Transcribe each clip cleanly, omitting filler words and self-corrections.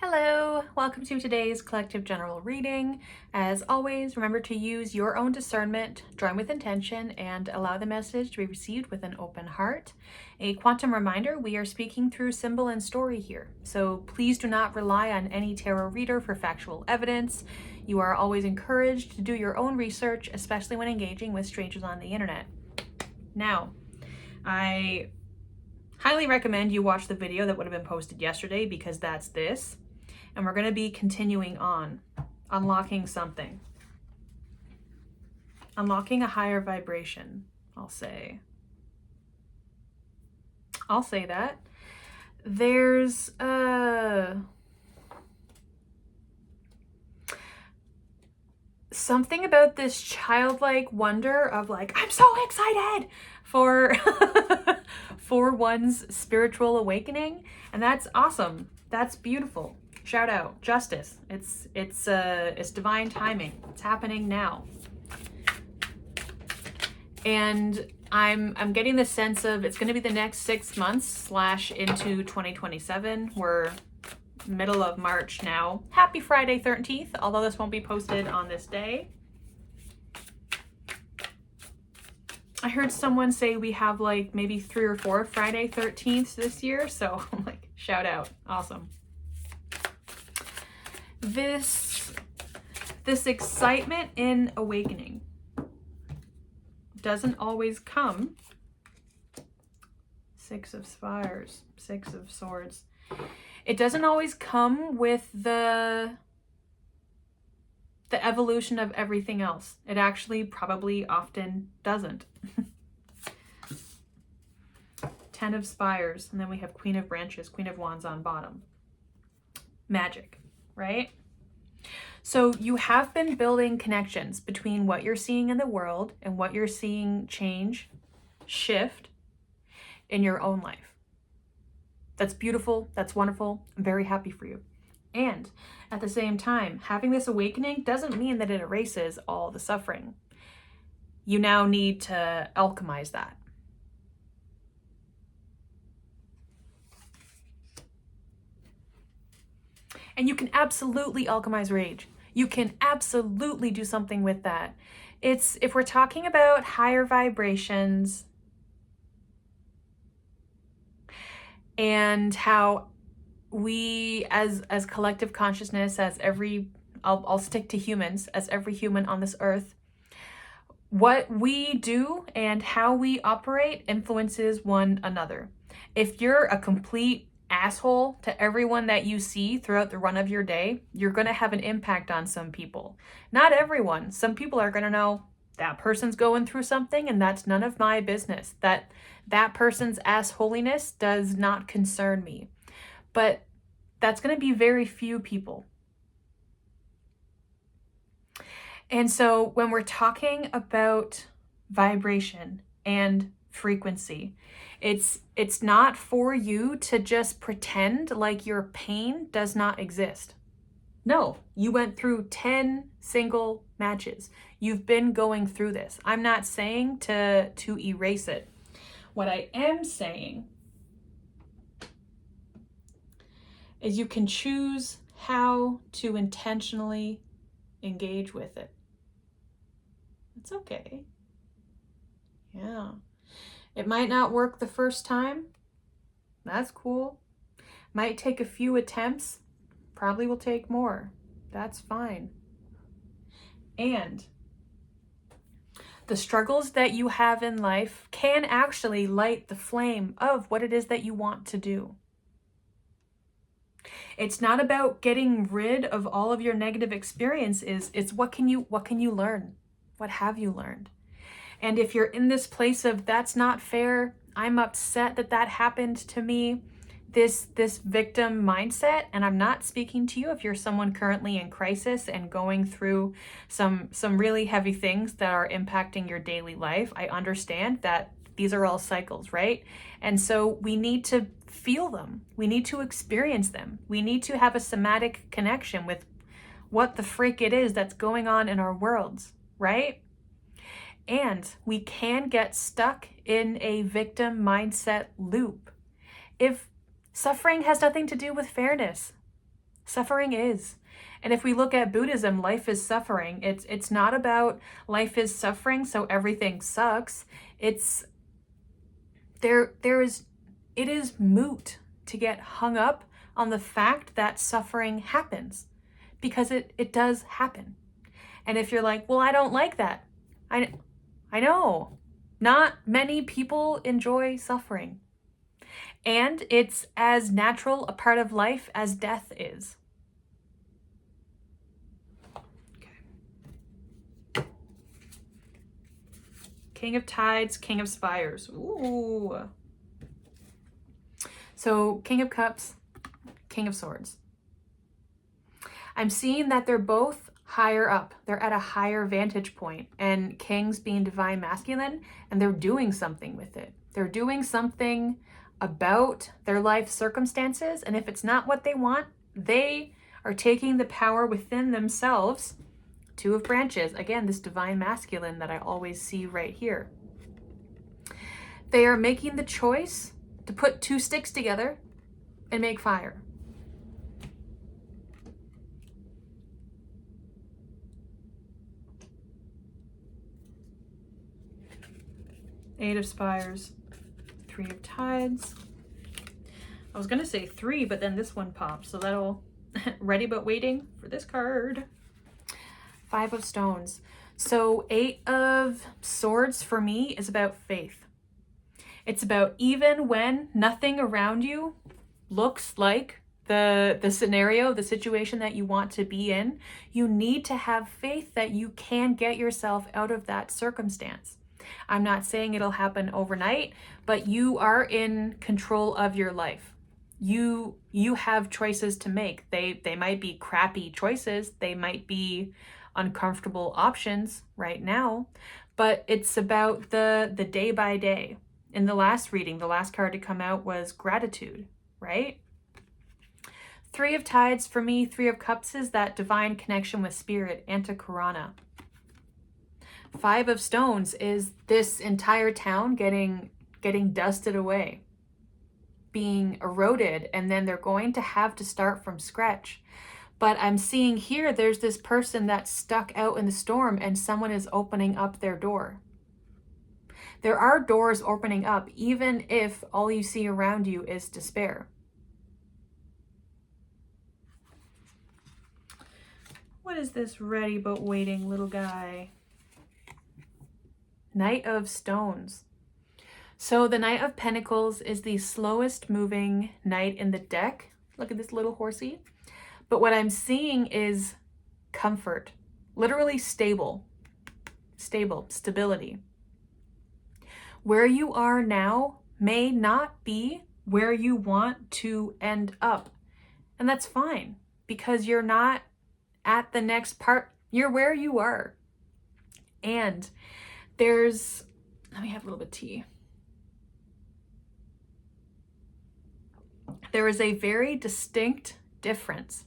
Hello, welcome to today's collective general reading. As always, remember to use your own discernment, join with intention, and allow the message to be received with an open heart. A quantum reminder, we are speaking through symbol and story here, so please do not rely on any tarot reader for factual evidence. You are always encouraged to do your own research, especially when engaging with strangers on the internet. Now, I highly recommend you watch the video that would have been posted yesterday because that's this. And we're going to be continuing on, unlocking something. Unlocking a higher vibration, I'll say. I'll say that. There's something about this childlike wonder of like, I'm so excited for for one's spiritual awakening, and that's awesome. That's beautiful. Shout out, justice. It's divine timing. It's happening now. And I'm getting the sense of it's going to be the next 6 months / into 2027. We're middle of March now. Happy Friday 13th, although this won't be posted on this day. I heard someone say we have like maybe 3 or 4 Friday 13th this year, so I'm like, shout out. Awesome. This excitement in awakening doesn't always come. 6 of Spires, 6 of Swords. It doesn't always come with the evolution of everything else. It actually probably often doesn't. 10 of Spires, and then we have Queen of Branches, Queen of Wands on bottom. Magic, right? So you have been building connections between what you're seeing in the world and what you're seeing change, shift in your own life. That's beautiful. That's wonderful. I'm very happy for you. And at the same time, having this awakening doesn't mean that it erases all the suffering. You now need to alchemize that. And you can absolutely alchemize rage. You can absolutely do something with that. If we're talking about higher vibrations and how we as collective consciousness, as I'll stick to humans, as every human on this earth, what we do and how we operate influences one another. If you're a complete asshole to everyone that you see throughout the run of your day, you're going to have an impact on some people. Not everyone. Some people are going to know that person's going through something and that's none of my business. That person's assholiness does not concern me. But that's going to be very few people. And so when we're talking about vibration and frequency, it's not for you to just pretend like your pain does not exist. No, you went through 10 single matches. You've been going through this. I'm not saying to erase it. What I am saying is you can choose how to intentionally engage with it. It's okay. Yeah. It might not work the first time. That's cool. Might take a few attempts. Probably will take more. That's fine. And the struggles that you have in life can actually light the flame of what it is that you want to do. It's not about getting rid of all of your negative experiences. It's what can you learn? What have you learned? And if you're in this place of that's not fair, I'm upset that happened to me, this victim mindset, and I'm not speaking to you if you're someone currently in crisis and going through some really heavy things that are impacting your daily life. I understand that these are all cycles, right? And so we need to feel them. We need to experience them. We need to have a somatic connection with what the frick it is that's going on in our worlds, right? And we can get stuck in a victim mindset loop if suffering has nothing to do with fairness. Suffering is. And if we look at Buddhism, life is suffering. It's not about life is suffering, so everything sucks. It is moot to get hung up on the fact that suffering happens, because it does happen. And if you're like, well, I don't like that. I know. Not many people enjoy suffering. And it's as natural a part of life as death is. Okay. King of Tides, King of Spires. Ooh. So King of Cups, King of Swords. I'm seeing that they're both higher up. They're at a higher vantage point, and kings being divine masculine, and they're doing something with it. They're doing something about their life circumstances, and if it's not what they want, they are taking the power within themselves. Two of Branches. Again, this divine masculine that I always see right here. They are making the choice to put two sticks together and make fire. Eight of Spires, Three of Tides. I was gonna say three, but then this one popped, so that'll ready but waiting for this card. Five of Stones. So Eight of Swords for me is about faith. It's about even when nothing around you looks like the scenario, the situation that you want to be in, you need to have faith that you can get yourself out of that circumstance. I'm not saying it'll happen overnight, but you are in control of your life. You have choices to make. They might be crappy choices. They might be uncomfortable options right now, but it's about the day by day. In the last reading, the last card to come out was gratitude, right? Three of Tides for me, Three of Cups is that divine connection with spirit, ANTAHKARANA. Five of Stones is this entire town getting dusted away, being eroded, and then they're going to have to start from scratch. But I'm seeing here there's this person that's stuck out in the storm, and someone is opening up their door. There are doors opening up, even if all you see around you is despair. What is this ready but waiting little guy? Knight of Stones. So the Knight of Pentacles is the slowest moving knight in the deck. Look at this little horsey. But what I'm seeing is comfort, literally stability. Where you are now may not be where you want to end up. And that's fine, because you're not at the next part. You're where you are. And let me have a little bit of tea. There is a very distinct difference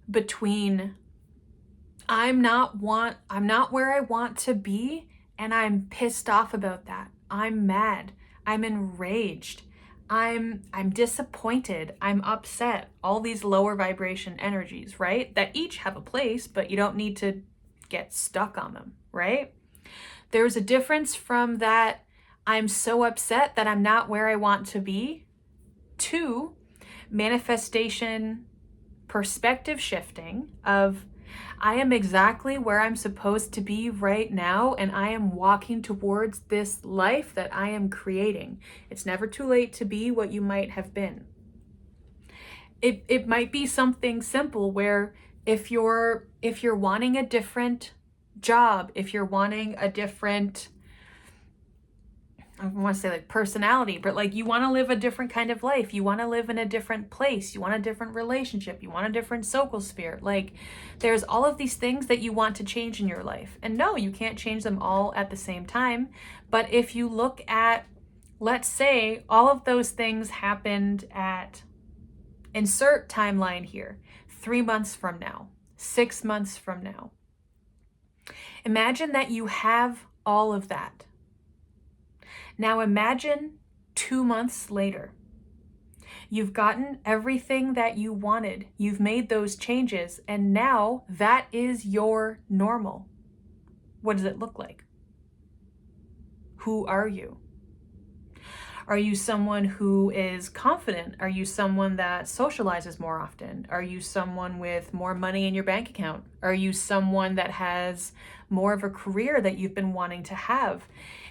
between I'm not where I want to be, and I'm pissed off about that. I'm mad. I'm enraged. I'm disappointed. I'm upset. All these lower vibration energies, right? That each have a place, but you don't need to get stuck on them, right? There's a difference from that I'm so upset that I'm not where I want to be, to manifestation perspective shifting of I am exactly where I'm supposed to be right now, and I am walking towards this life that I am creating. It's never too late to be what you might have been. It might be something simple where if you're wanting a different job, if you're wanting a different, I want to say like personality, but like you want to live a different kind of life, you want to live in a different place, you want a different relationship, you want a different social sphere, like there's all of these things that you want to change in your life. And no, you can't change them all at the same time. But if you look at, let's say all of those things happened at, insert timeline here, 3 months from now, 6 months from now. Imagine that you have all of that. Now imagine 2 months later. You've gotten everything that you wanted. You've made those changes, and now that is your normal. What does it look like? Who are you? Are you someone who is confident? Are you someone that socializes more often? Are you someone with more money in your bank account? Are you someone that has more of a career that you've been wanting to have?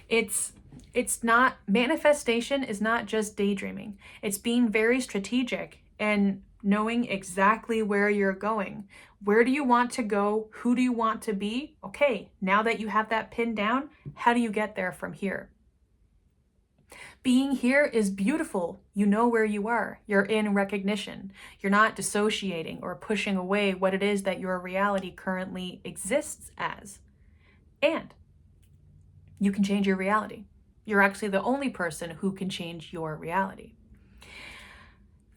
It's not, manifestation is not just daydreaming. It's being very strategic and knowing exactly where you're going. Where do you want to go? Who do you want to be? Okay, now that you have that pinned down, how do you get there from here? Being here is beautiful. You know where you are. You're in recognition. You're not dissociating or pushing away what it is that your reality currently exists as. And you can change your reality. You're actually the only person who can change your reality.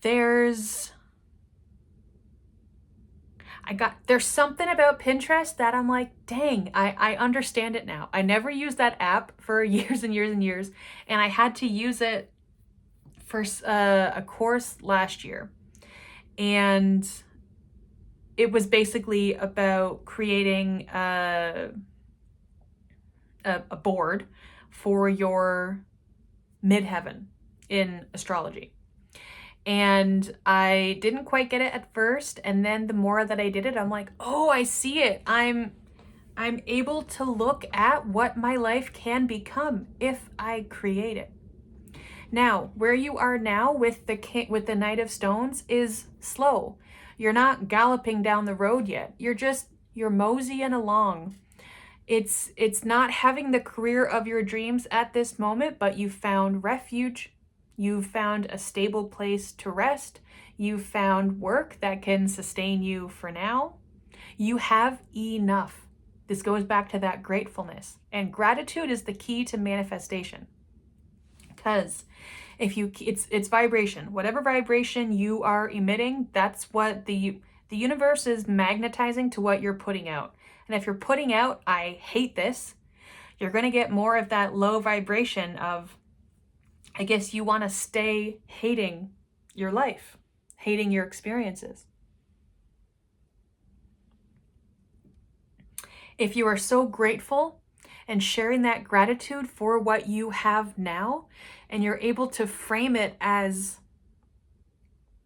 There's something about Pinterest that I'm like, dang, I understand it now. I never used that app for years and years and years, and I had to use it for a course last year. And it was basically about creating a board for your midheaven in astrology. And I didn't quite get it at first, and then the more that I did it, I'm like, oh, I see it. I'm able to look at what my life can become if I create it. Now, where you are now with the Knight of Stones is slow. You're not galloping down the road yet. You're moseying along. It's not having the career of your dreams at this moment, but you've found refuge. You've found a stable place to rest. You've found work that can sustain you for now. You have enough. This goes back to that gratefulness. And gratitude is the key to manifestation. Because it's vibration. Whatever vibration you are emitting, that's what the universe is magnetizing to what you're putting out. And if you're putting out, I hate this, you're going to get more of that low vibration of, I guess you want to stay hating your life, hating your experiences. If you are so grateful and sharing that gratitude for what you have now, and you're able to frame it as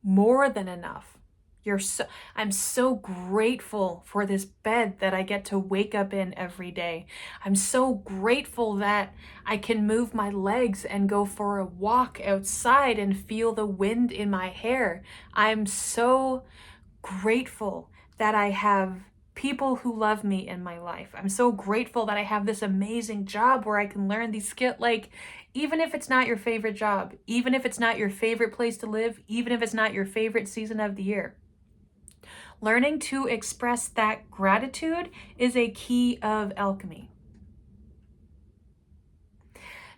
more than enough. I'm so grateful for this bed that I get to wake up in every day. I'm so grateful that I can move my legs and go for a walk outside and feel the wind in my hair. I'm so grateful that I have people who love me in my life. I'm so grateful that I have this amazing job where I can learn these skills. Like, even if it's not your favorite job, even if it's not your favorite place to live, even if it's not your favorite season of the year, learning to express that gratitude is a key of alchemy.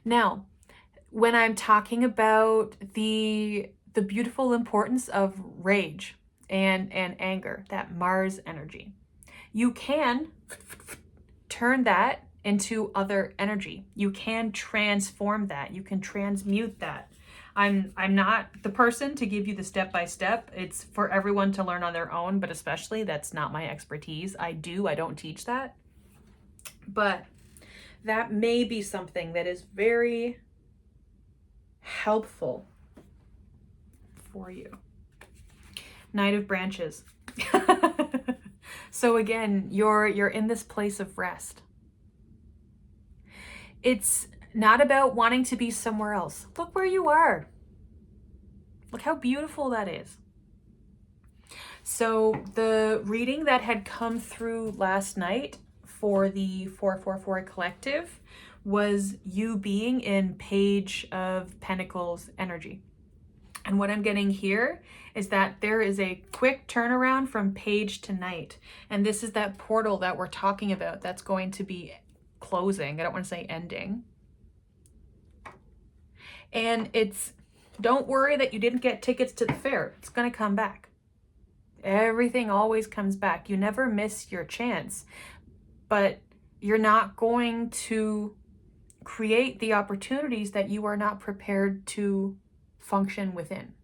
Now, when I'm talking about the beautiful importance of rage and anger, that Mars energy, you can turn that into other energy. You can transform that. You can transmute that. I'm not the person to give you the step-by-step. It's for everyone to learn on their own, but especially that's not my expertise. I don't teach that. But that may be something that is very helpful for you. Knight of Branches. So again, you're in this place of rest. It's not about wanting to be somewhere else. Look where you are. Look how beautiful that is. So the reading that had come through last night for the 444 collective was you being in Page of Pentacles energy. And what I'm getting here is that there is a quick turnaround from Page to Knight. And this is that portal that we're talking about that's going to be closing. I don't want to say ending. And don't worry that you didn't get tickets to the fair. It's going to come back. Everything always comes back. You never miss your chance. But you're not going to create the opportunities that you are not prepared to function within.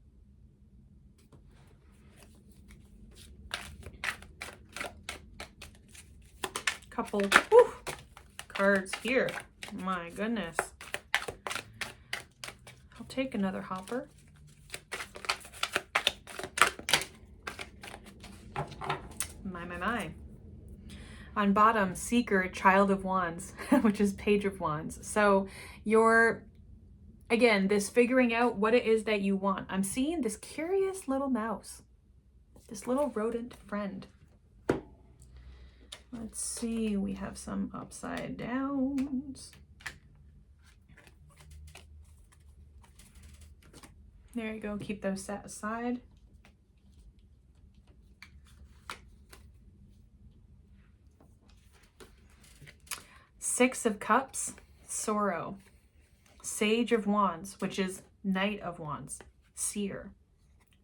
couple whew, cards here. My goodness. I'll take another hopper. My. On bottom, Seeker, Child of Wands, which is Page of Wands. So you're, again, this figuring out what it is that you want. I'm seeing this curious little mouse, this little rodent friend. Let's see, we have some upside downs. There you go, keep those set aside. Six of Cups, Sorrow. Sage of Wands, which is Knight of Wands, Seer.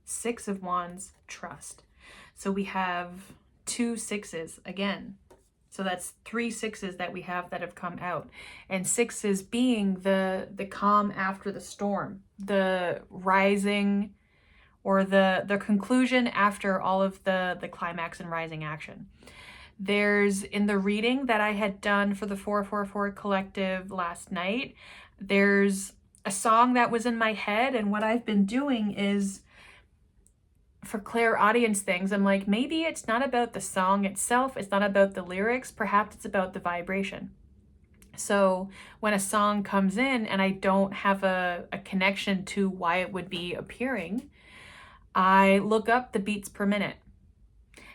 Six of Wands, Trust. So we have 2 sixes again. So that's 3 sixes that we have that have come out. And sixes being the calm after the storm, the rising or the conclusion after all of the climax and rising action. There's, in the reading that I had done for the 444 Collective last night, there's a song that was in my head, and what I've been doing is, for clairaudience things, I'm like, maybe it's not about the song itself, it's not about the lyrics, perhaps it's about the vibration. So when a song comes in and I don't have a connection to why it would be appearing, I look up the beats per minute.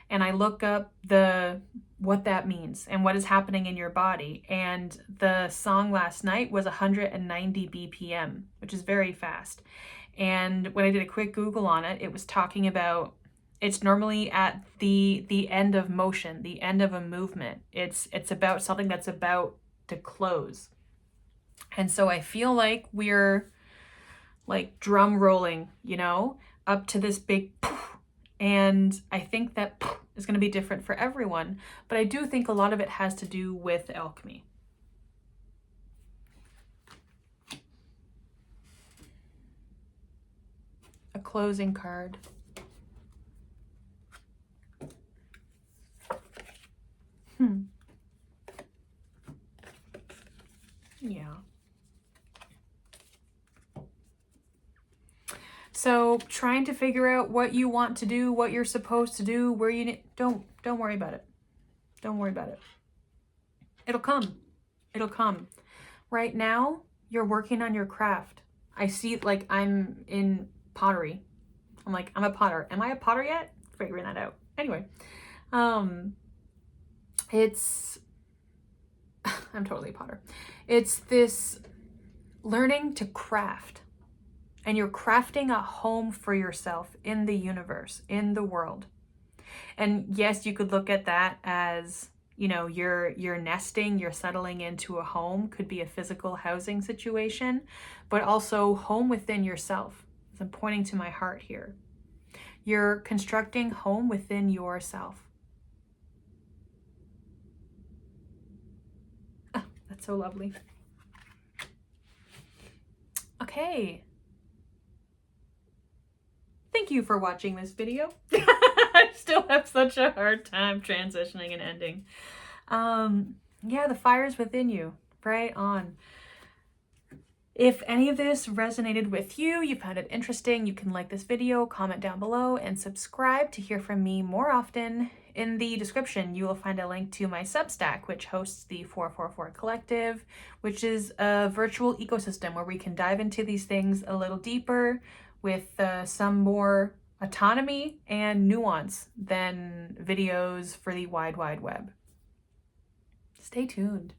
And I look up what that means and what is happening in your body. And the song last night was 190 BPM, which is very fast. And when I did a quick Google on it, it was talking about, it's normally at the end of motion, the end of a movement. It's about something that's about to close. And so I feel like we're like drum rolling, you know, up to this big poof. And I think that is going to be different for everyone, but I do think a lot of it has to do with alchemy. A closing card. Yeah. So trying to figure out what you want to do, what you're supposed to do, where you need, don't worry about it. Don't worry about it. It'll come. It'll come. Right now, you're working on your craft. I see, like, I'm in pottery. I'm like, I'm a potter. Am I a potter yet? Figuring that out. Anyway, it's, I'm totally a potter. It's this learning to craft. And you're crafting a home for yourself in the universe, in the world. And yes, you could look at that as, you know, you're nesting, you're settling into a home, could be a physical housing situation, but also home within yourself. I'm pointing to my heart here. You're constructing home within yourself. Oh, that's so lovely. Okay. Thank you for watching this video. I still have such a hard time transitioning and ending. Yeah, the fire's within you. Right on. If any of this resonated with you, you found it interesting, you can like this video, comment down below, and subscribe to hear from me more often. In the description, you will find a link to my Substack, which hosts the 444 Collective, which is a virtual ecosystem where we can dive into these things a little deeper, with some more autonomy and nuance than videos for the wide web. Stay tuned.